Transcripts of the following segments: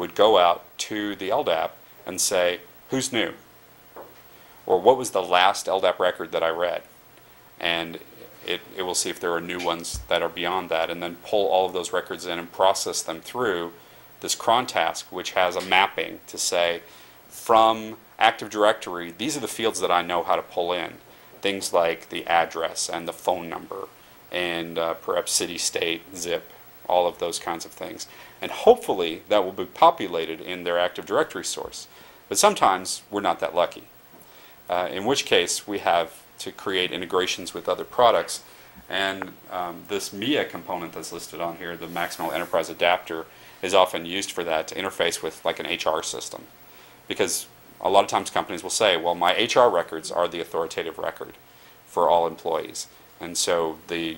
would go out to the LDAP and say, who's new? Or what was the last LDAP record that I read? And it will see if there are new ones that are beyond that, and then pull all of those records in and process them through this cron task, which has a mapping to say, from Active Directory, these are the fields that I know how to pull in. Things like the address and the phone number, and perhaps city, state, zip, all of those kinds of things. And hopefully that will be populated in their Active Directory source. But sometimes we're not that lucky, in which case we have to create integrations with other products. And this MIA component that's listed on here, the Maximal Enterprise Adapter, is often used for that, to interface with like an HR system. Because a lot of times companies will say, well, my HR records are the authoritative record for all employees. And so the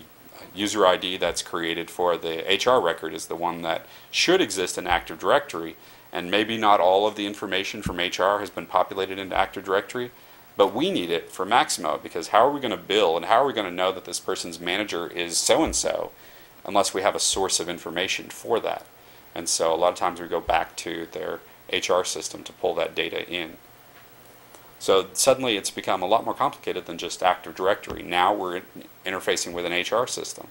user ID that's created for the HR record is the one that should exist in Active Directory. And maybe not all of the information from HR has been populated into Active Directory, but we need it for Maximo, because how are we going to bill and how are we going to know that this person's manager is so-and-so unless we have a source of information for that? And so a lot of times we go back to their HR system to pull that data in. So suddenly it's become a lot more complicated than just Active Directory. Now we're interfacing with an HR system.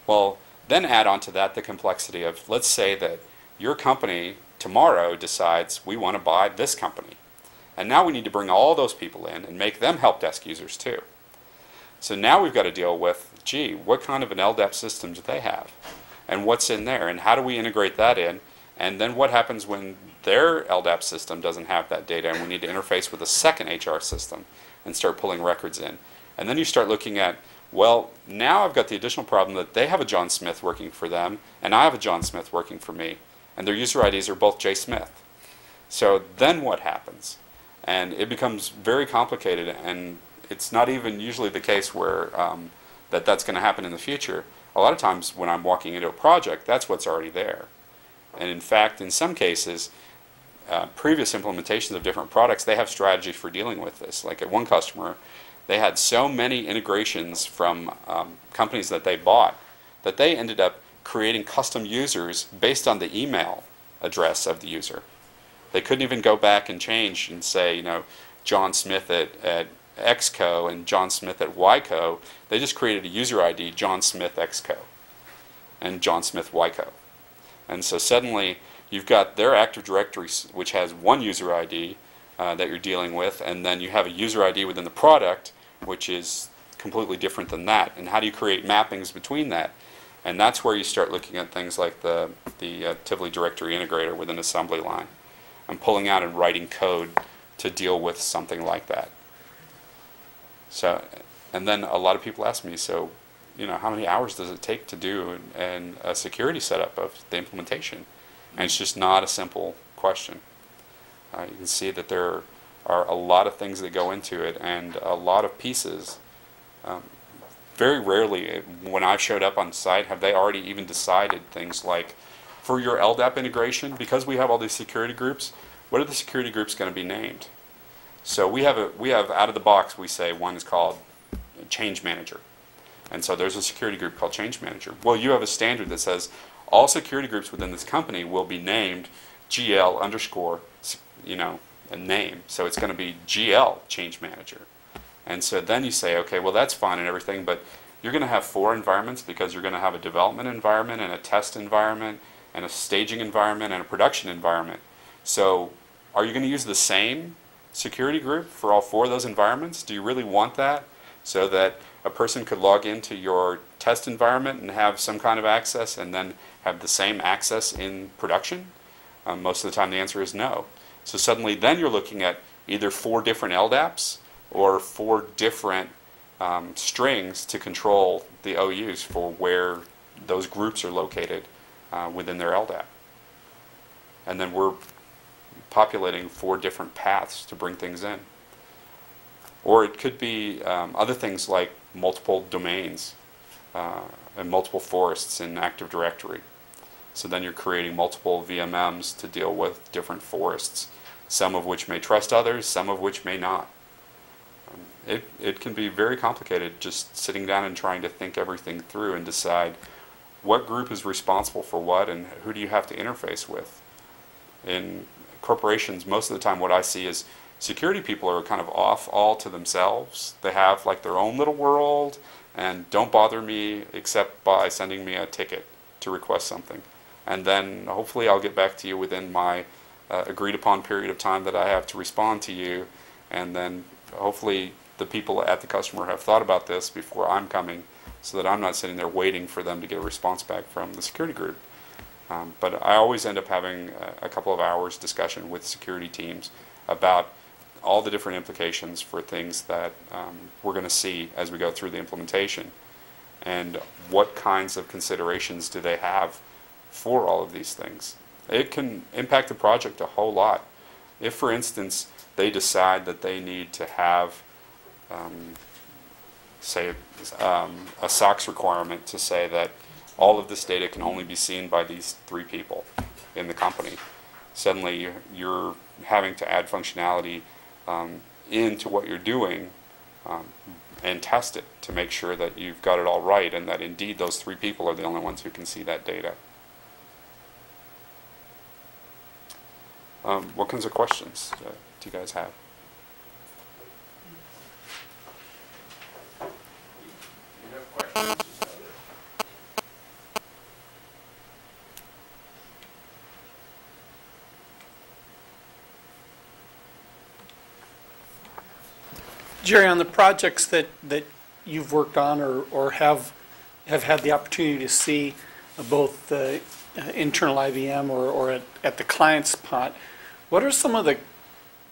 Well, then add on to that the complexity of, let's say that your company tomorrow decides we want to buy this company. And now we need to bring all those people in and make them help desk users too. So now we've got to deal with, gee, what kind of an LDAP system do they have? And what's in there? And how do we integrate that in? And then what happens when their LDAP system doesn't have that data and we need to interface with a second HR system and start pulling records in? And then you start looking at, well, now I've got the additional problem that they have a John Smith working for them and I have a John Smith working for me. And their user IDs are both J. Smith. So then what happens? And it becomes very complicated, and it's not even usually the case where that's going to happen in the future. A lot of times when I'm walking into a project, that's what's already there. And in fact, in some cases, previous implementations of different products, they have strategies for dealing with this. Like at one customer, they had so many integrations from companies that they bought that they ended up creating custom users based on the email address of the user. They couldn't even go back and change and say, you know, John Smith at XCO and John Smith at YCO. They just created a user ID, John Smith XCO and John Smith YCO. And so suddenly you've got their Active Directory, which has one user ID that you're dealing with, and then you have a user ID within the product, which is completely different than that. And how do you create mappings between that? And that's where you start looking at things like the Tivoli Directory Integrator with an assembly line. And pulling out and writing code to deal with something like that. So, and then a lot of people ask me, so, you know, how many hours does it take to do a security setup of the implementation? And it's just not a simple question. You can see that there are a lot of things that go into it and a lot of pieces. Very rarely, when I've showed up on site, have they already even decided things like, for your LDAP integration, because we have all these security groups, what are the security groups going to be named? So we have out of the box, we say one is called Change Manager. And so there's a security group called Change Manager. Well, you have a standard that says all security groups within this company will be named GL underscore, you know, a name. So it's going to be GL Change Manager. And so then you say, okay, well that's fine and everything, but you're going to have 4 environments because you're going to have a development environment and a test environment and a staging environment and a production environment. So are you going to use the same security group for all 4 of those environments? Do you really want that? So that a person could log into your test environment and have some kind of access and then have the same access in production? Most of the time the answer is no. So suddenly then you're looking at either 4 different LDAPs or 4 different strings to control the OUs for where those groups are located within their LDAP. And then we're populating 4 different paths to bring things in. Or it could be other things like multiple domains and multiple forests in Active Directory. So then you're creating multiple VMMs to deal with different forests, some of which may trust others, some of which may not. It can be very complicated just sitting down and trying to think everything through and decide what group is responsible for what and who do you have to interface with. In corporations, most of the time what I see is security people are kind of off all to themselves. They have like their own little world and don't bother me except by sending me a ticket to request something. And then hopefully I'll get back to you within my agreed upon period of time that I have to respond to you. And then hopefully the people at the customer have thought about this before I'm coming, so that I'm not sitting there waiting for them to get a response back from the security group. But I always end up having a couple of hours discussion with security teams about all the different implications for things that we're going to see as we go through the implementation, and what kinds of considerations do they have for all of these things. It can impact the project a whole lot. If, for instance, they decide that they need to have, say, a SOX requirement to say that all of this data can only be seen by these 3 people in the company. Suddenly you're having to add functionality into what you're doing and test it to make sure that you've got it all right and that indeed those 3 people are the only ones who can see that data. What kinds of questions do you guys have? You have questions? Jerry, on the projects that you've worked on or have had the opportunity to see both the internal IBM or at the client spot, what are some of the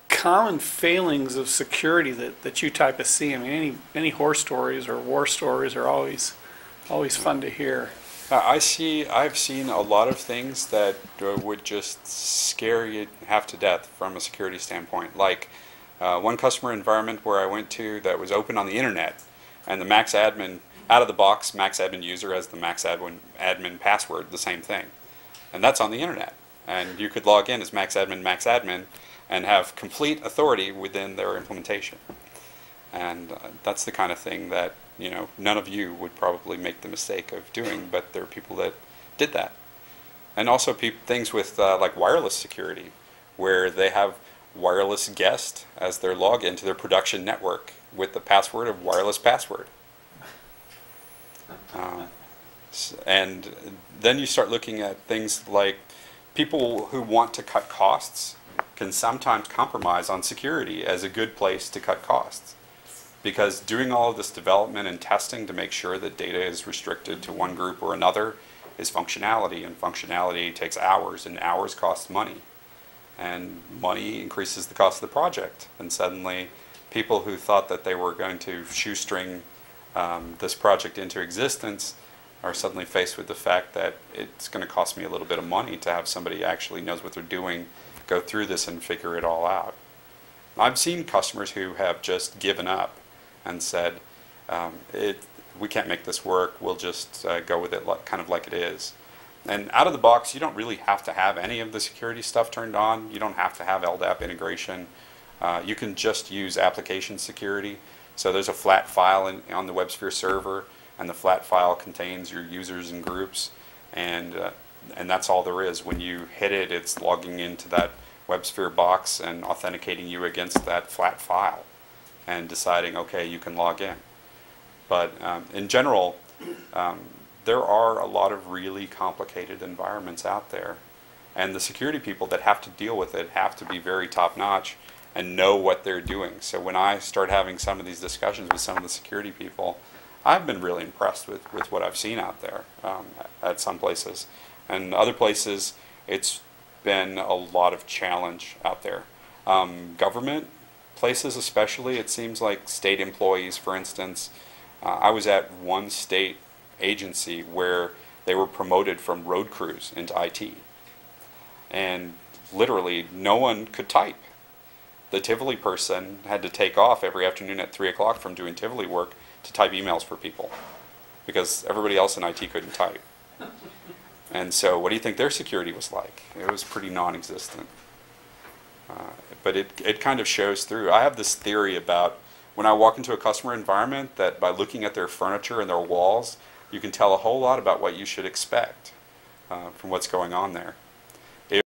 common failings of security that you type of see? I mean, any horror stories or war stories are always fun to hear. I've seen a lot of things that would just scare you half to death from a security standpoint. Like one customer environment where I went to that was open on the internet, and the max admin, out of the box, max admin user has the max admin password, the same thing. And that's on the internet. And you could log in as max admin, and have complete authority within their implementation. And that's the kind of thing that, you know, none of you would probably make the mistake of doing, but there are people that did that. And also things with like wireless security, where they have wireless guest as their login to their production network with the password of wireless password. And then you start looking at things like people who want to cut costs can sometimes compromise on security as a good place to cut costs. Because doing all of this development and testing to make sure that data is restricted to one group or another is functionality, and functionality takes hours, and hours cost money. And money increases the cost of the project. And suddenly people who thought that they were going to shoestring this project into existence are suddenly faced with the fact that it's going to cost me a little bit of money to have somebody actually knows what they're doing go through this and figure it all out. I've seen customers who have just given up and said, we can't make this work, we'll just go with it kind of like it is. And out of the box, you don't really have to have any of the security stuff turned on. You don't have to have LDAP integration. You can just use application security. So there's a flat file on the WebSphere server, and the flat file contains your users and groups, and that's all there is. When you hit it, it's logging into that WebSphere box and authenticating you against that flat file and deciding, okay, you can log in. But in general, there are a lot of really complicated environments out there, and the security people that have to deal with it have to be very top-notch and know what they're doing. So when I start having some of these discussions with some of the security people, I've been really impressed with what I've seen out there at some places. And other places, it's been a lot of challenge out there. Government places especially, it seems like state employees, for instance. I was at one state agency where they were promoted from road crews into IT. And literally no one could type. The Tivoli person had to take off every afternoon at 3 o'clock from doing Tivoli work to type emails for people because everybody else in IT couldn't type. And so what do you think their security was like? It was pretty non-existent. But it kind of shows through. I have this theory about when I walk into a customer environment that by looking at their furniture and their walls, you can tell a whole lot about what you should expect from what's going on there.